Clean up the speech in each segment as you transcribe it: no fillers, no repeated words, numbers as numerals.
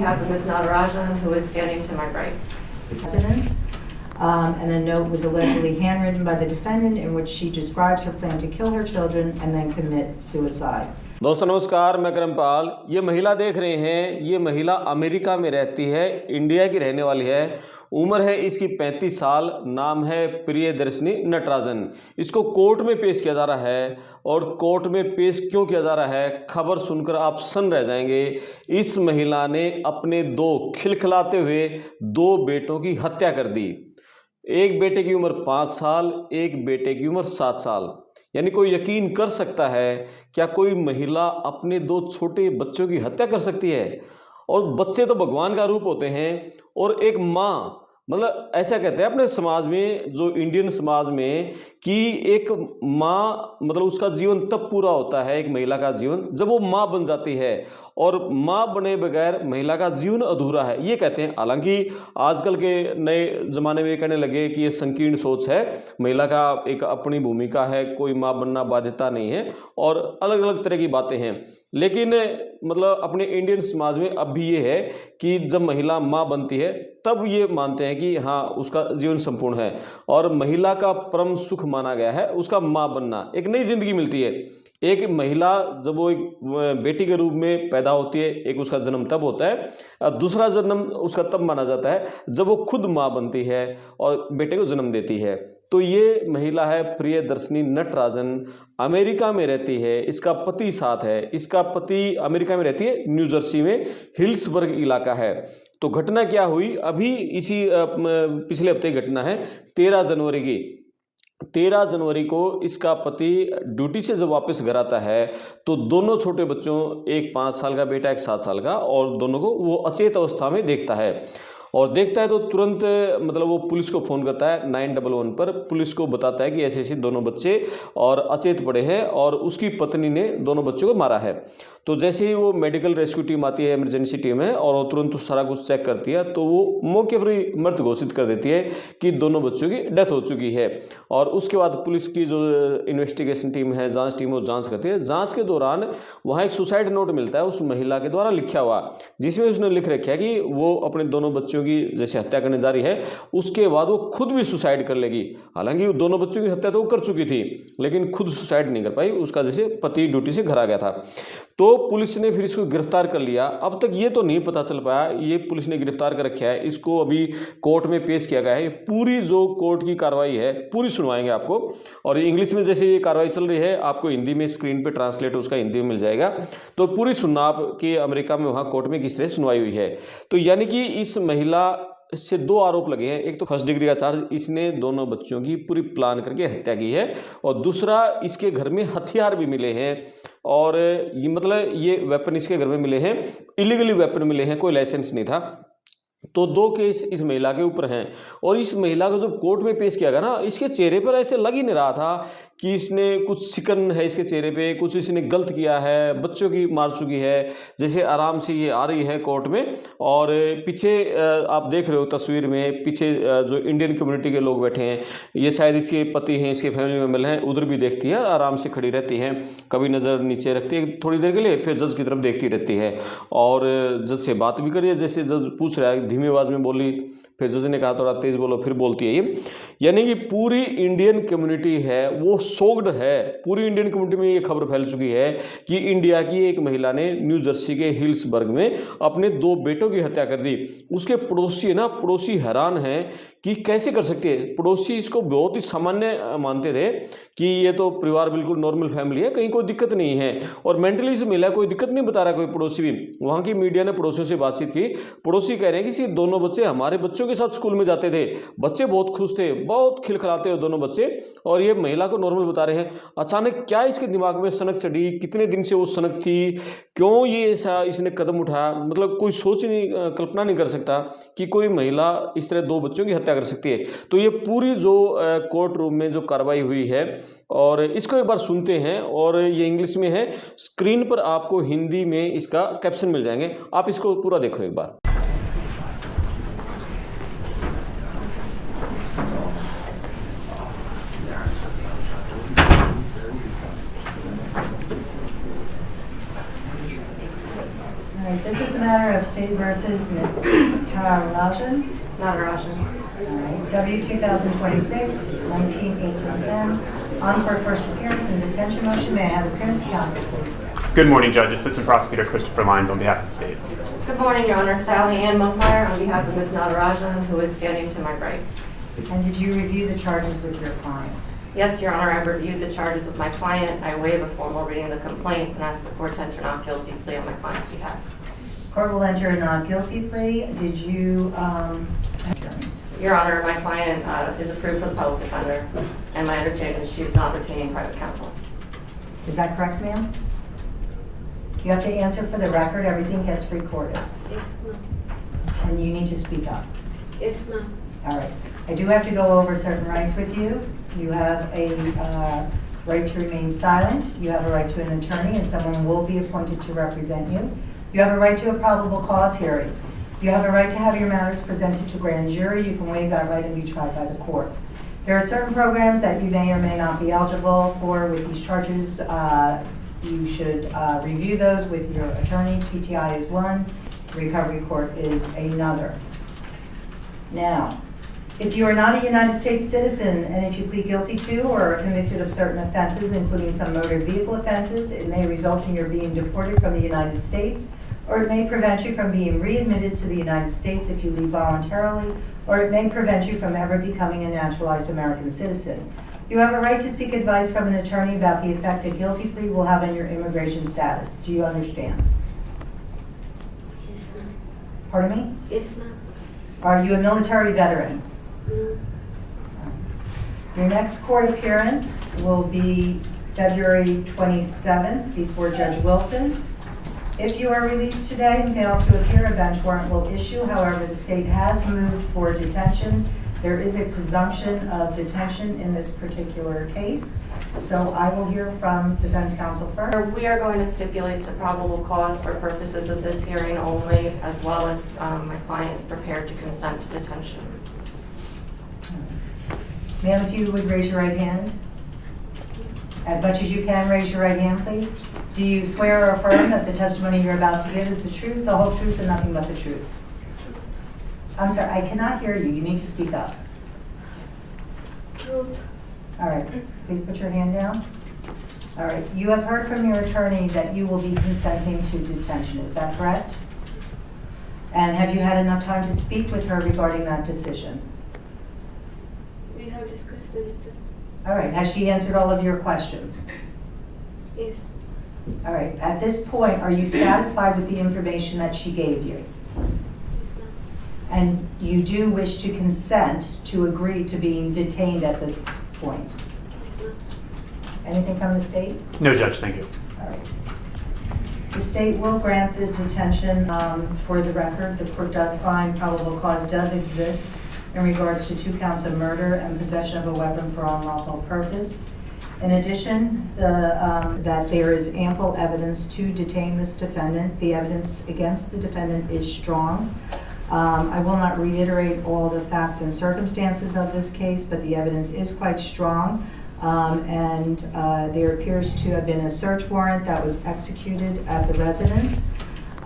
Have Ms. Natarajan, who is standing to my right. Residence. And a note was allegedly handwritten by the defendant in which she describes her plan to kill her children and then commit suicide. दोस्तों नमस्कार, मैं करमपाल। ये महिला देख रहे हैं, ये महिला अमेरिका में रहती है, इंडिया की रहने वाली है। उम्र है इसकी 35 साल। नाम है प्रियदर्शनी नटराजन। इसको कोर्ट में पेश किया जा रहा है और कोर्ट में पेश क्यों किया जा रहा है, खबर सुनकर आप सन्न रह जाएंगे। इस महिला ने अपने दो खिलखिलाते हुए दो बेटों की हत्या कर दी। एक बेटे की उम्र 5 साल, एक बेटे की उम्र 7 साल। यानी कोई यकीन कर सकता है क्या कोई महिला अपने दो छोटे बच्चों की हत्या कर सकती है? और बच्चे तो भगवान का रूप होते हैं। और एक माँ, मतलब ऐसा कहते हैं अपने समाज में, जो इंडियन समाज में, कि एक माँ मतलब उसका जीवन तब पूरा होता है, एक महिला का जीवन, जब वो माँ बन जाती है। और माँ बने बगैर महिला का जीवन अधूरा है, ये कहते हैं। हालांकि आजकल के नए ज़माने में कहने लगे कि ये संकीर्ण सोच है, महिला का एक अपनी भूमिका है, कोई माँ बनना बाध्यता नहीं है, और अलग अलग तरह की बातें हैं। लेकिन मतलब अपने इंडियन समाज में अब भी ये है कि जब महिला माँ बनती है तब ये मानते हैं कि हाँ, उसका जीवन संपूर्ण है और महिला का परम सुख माना गया है उसका माँ बनना। एक नई जिंदगी मिलती है। एक महिला जब वो एक बेटी के रूप में पैदा होती है, एक उसका जन्म तब होता है, दूसरा जन्म उसका तब माना जाता है जब वो खुद माँ बनती है और बेटे को जन्म देती है। तो ये महिला है प्रियदर्शनी नटराजन, अमेरिका में रहती है। इसका पति साथ है। इसका पति अमेरिका में रहती है, न्यू जर्सी में, हिल्सबर्ग इलाका है। तो घटना क्या हुई, अभी इसी पिछले हफ्ते की घटना है, 13 जनवरी की। 13 जनवरी को इसका पति ड्यूटी से जब वापस घर आता है तो दोनों छोटे बच्चों, एक 5 साल का बेटा, एक 7 साल का, और दोनों को वो अचेत अवस्था में देखता है। और देखता है तो तुरंत मतलब वो पुलिस को फ़ोन करता है 911 पर। पुलिस को बताता है कि ऐसे ऐसे दोनों बच्चे और अचेत पड़े हैं और उसकी पत्नी ने दोनों बच्चों को मारा है। तो जैसे ही वो मेडिकल रेस्क्यू टीम आती है, इमरजेंसी टीम है, और वो तुरंत सारा कुछ चेक करती है, तो वो मौके पर ही मृत घोषित कर देती है कि दोनों बच्चों की डेथ हो चुकी है। और उसके बाद पुलिस की जो इन्वेस्टिगेशन टीम है, जांच टीम, वो जांच करती है। जांच के दौरान वहाँ एक सुसाइड नोट मिलता है उस महिला के द्वारा लिखा हुआ, जिसमें उसने लिख रखा है कि वो अपने दोनों बच्चों की जैसे हत्या करने जा रही है, उसके बाद वो खुद भी सुसाइड कर लेगी। हालांकि वो दोनों बच्चों की हत्या तो वो कर चुकी थी, लेकिन खुद सुसाइड नहीं कर पाई। उसका जैसे पति ड्यूटी से घर आ गया था। तो पुलिस ने फिर इसको गिरफ्तार कर लिया। अब तक ये तो नहीं पता चल पाया, ये पुलिस ने गिरफ्तार कर रखा है, इसको अभी कोर्ट में पेश किया गया है। पूरी जो कोर्ट की कार्रवाई है पूरी सुनवाएंगे आपको। और इंग्लिश में जैसे ये कार्रवाई चल रही है, आपको हिंदी में स्क्रीन पे ट्रांसलेट उसका हिंदी में मिल जाएगा। तो पूरी सुनना आप कि अमेरिका में वहाँ कोर्ट में किस तरह सुनवाई हुई है। तो यानी कि इस महिला से 2 आरोप लगे हैं। एक तो फर्स्ट डिग्री का चार्ज, इसने दोनों बच्चों की पूरी प्लान करके हत्या की है, और दूसरा इसके घर में हथियार भी मिले हैं। और ये मतलब ये वेपन इसके घर में मिले हैं, इलीगली वेपन मिले हैं, कोई लाइसेंस नहीं था। तो 2 केस इस महिला के ऊपर हैं। और इस महिला को जब कोर्ट में पेश किया गया ना, इसके चेहरे पर ऐसे लग ही नहीं रहा था कि इसने कुछ शिकन है इसके चेहरे पे, कुछ इसने गलत किया है, बच्चों की मार चुकी है। जैसे आराम से ये आ रही है कोर्ट में, और पीछे आप देख रहे हो तस्वीर में, पीछे जो इंडियन कम्युनिटी के लोग बैठे हैं, ये शायद इसके पति हैं, इसके फैमिली मेम्बर हैं। उधर भी देखती है, आराम से खड़ी रहती हैं, कभी नज़र नीचे रखती है थोड़ी देर के लिए, फिर जज की तरफ देखती रहती है। और जज से बात भी करिए, जैसे जज पूछ रहा है, धीमी आवाज़ में बोली, फिर जज ने कहा थोड़ा तेज बोलो, फिर बोलती है ये। यानी कि पूरी इंडियन कम्युनिटी है वो शॉक्ड है। पूरी इंडियन कम्युनिटी में ये खबर फैल चुकी है कि इंडिया की एक महिला ने न्यू जर्सी के हिल्सबर्ग में अपने 2 बेटों की हत्या कर दी। उसके पड़ोसी है ना, पड़ोसी हैरान हैं कि कैसे कर सकती है। पड़ोसी इसको बहुत ही सामान्य मानते थे कि ये तो परिवार बिल्कुल नॉर्मल फैमिली है, कहीं कोई दिक्कत नहीं है, और मेंटली से मिला, कोई दिक्कत नहीं बता रहा कोई पड़ोसी भी। वहाँ की मीडिया ने पड़ोसियों से बातचीत की। पड़ोसी कह रहे हैं कि दोनों बच्चे हमारे बच्चों के साथ स्कूल में जाते थे, बच्चे बहुत खुश थे, बहुत खिलखिलाते हो दोनों बच्चे, और ये महिला को नॉर्मल बता रहे हैं। अचानक क्या इसके दिमाग में सनक चढ़ी, कितने दिन से वो सनक थी, क्यों ये ऐसा इसने कदम उठाया, मतलब कोई सोच नहीं, कल्पना नहीं कर सकता कि कोई महिला इस तरह 2 बच्चों की हत्या कर सकती है। तो ये पूरी जो कोर्ट रूम में जो कार्रवाई हुई है, और इसको एक बार सुनते हैं। और ये इंग्लिश में है, स्क्रीन पर आपको हिंदी में इसका कैप्शन मिल जाएंगे, आप इसको पूरा देखो एक बार। All right, this is the matter of State versus Natarajan. Natarajan. All right, W 2026, 19-1810. On for first appearance and detention motion. May I have appearance of counsel, please? Good morning, Judge. Assistant Prosecutor Christopher Lyons on behalf of the state. Good morning, Your Honor. Sally Ann Mumpire on behalf of Ms. Natarajan, who is standing to my right. And did you review the charges with your client? Yes, Your Honor, I've reviewed the charges with my client. I waive a formal reading of the complaint and ask the court to enter not guilty plea on my client's behalf. Court will enter a not guilty plea. Did you, Your Honor, my client is approved for the public defender, and my understanding is she is not retaining private counsel. is that correct, ma'am? You have to answer for the record. Everything gets recorded. Yes, ma'am. And you need to speak up. Yes, ma'am. All right. I do have to go over certain rights with you. You have a right to remain silent. You have a right to an attorney, and someone will be appointed to represent you. You have a right to a probable cause hearing. You have a right to have your matters presented to grand jury. You can waive that right and be tried by the court. There are certain programs that you may or may not be eligible for with these charges. You should review those with your attorney. PTI is one. Recovery court is another. Now, if you are not a United States citizen and if you plead guilty to or are convicted of certain offenses, including some motor vehicle offenses, it may result in your being deported from the United States, or it may prevent you from being readmitted to the United States if you leave voluntarily, or it may prevent you from ever becoming a naturalized American citizen. You have a right to seek advice from an attorney about the effect a guilty plea will have on your immigration status. Do you understand? Yes, ma'am. Pardon me? Yes, ma'am. Are you a military veteran? No. Your next court appearance will be February 27th before Judge Wilson. If you are released today and fail to appear, a bench warrant will issue. However, the state has moved for detention. There is a presumption of detention in this particular case. So I will hear from defense counsel first. We are going to stipulate to probable cause for purposes of this hearing only, as well as my client is prepared to consent to detention. Ma'am, if you would raise your right hand. As much as you can, raise your right hand, please. Do you swear or affirm that the testimony you're about to give is the truth, the whole truth, and nothing but the truth? I'm sorry, I cannot hear you. You need to speak up. Truth. All right, please put your hand down. All right, you have heard from your attorney that you will be consenting to detention. Is that correct? Yes. And have you had enough time to speak with her regarding that decision? We have discussed it. All right, has she answered all of your questions? Yes. All right, at this point, are you satisfied with the information that she gave you? Yes, ma'am. And you do wish to consent to agree to being detained at this point? Yes, ma'am. Anything from the state? No, Judge. Thank you. All right. The state will grant the detention for the record. The court does find probable cause does exist in regards to 2 counts of murder and possession of a weapon for unlawful purpose. In addition, that there is ample evidence to detain this defendant. The evidence against the defendant is strong. I will not reiterate all the facts and circumstances of this case, but the evidence is quite strong. There appears to have been a search warrant that was executed at the residence.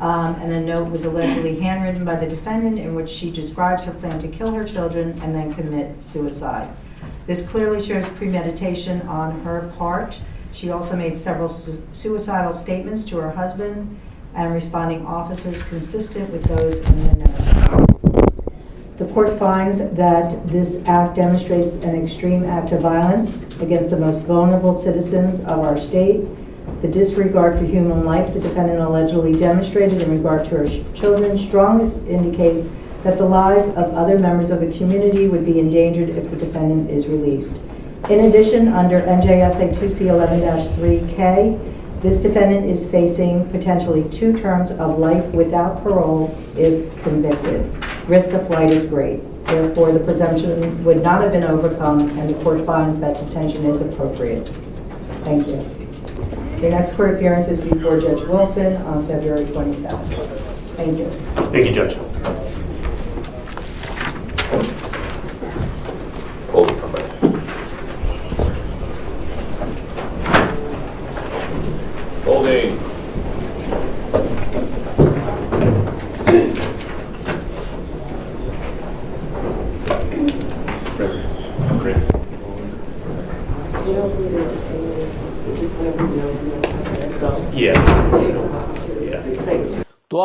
And a note was allegedly handwritten by the defendant in which she describes her plan to kill her children and then commit suicide. This clearly shows premeditation on her part. She also made several suicidal statements to her husband and responding officers consistent with those in the note. The court finds that this act demonstrates an extreme act of violence against the most vulnerable citizens of our state. The disregard for human life the defendant allegedly demonstrated in regard to her children strongly indicates that the lives of other members of the community would be endangered if the defendant is released. In addition, under NJSA 2C11-3K, this defendant is facing potentially 2 terms of life without parole if convicted. Risk of flight is great. Therefore, the presumption would not have been overcome, and the court finds that detention is appropriate. Thank you. Your next court appearance is before Judge Wilson on February 27th. Thank you. Thank you, Judge. Holding.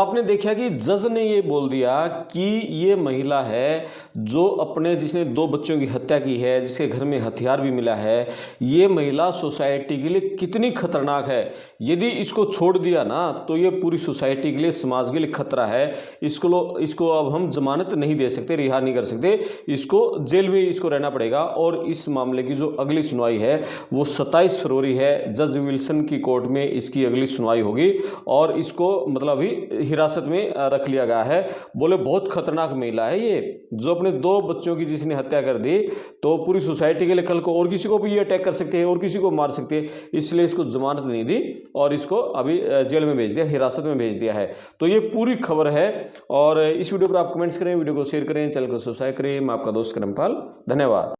आपने देखा कि जज ने ये बोल दिया कि ये महिला है जो अपने जिसने 2 बच्चों की हत्या की है, जिसके घर में हथियार भी मिला है, ये महिला सोसाइटी के लिए कितनी खतरनाक है। यदि इसको छोड़ दिया ना तो ये पूरी सोसाइटी के लिए, समाज के लिए खतरा है। इसको अब हम जमानत नहीं दे सकते, रिहा नहीं कर सकते, इसको जेल में इसको रहना पड़ेगा। और इस मामले की जो अगली सुनवाई है वो 27 फरवरी है, जज विल्सन की कोर्ट में इसकी अगली सुनवाई होगी और इसको मतलब अभी हिरासत में रख लिया गया है। बोले बहुत खतरनाक महिला है ये, जो अपने 2 बच्चों की जिसने हत्या कर दी, तो पूरी सोसाइटी के लिए कल को और किसी को भी ये अटैक कर सकते हैं और किसी को मार सकते हैं, इसलिए इसको जमानत नहीं दी और इसको अभी जेल में भेज दिया, हिरासत में भेज दिया है। तो ये पूरी खबर है और इस वीडियो पर आप कमेंट्स करें, वीडियो को शेयर करें, चैनल को सब्सक्राइब करें। मैं आपका दोस्त करमपाल, धन्यवाद।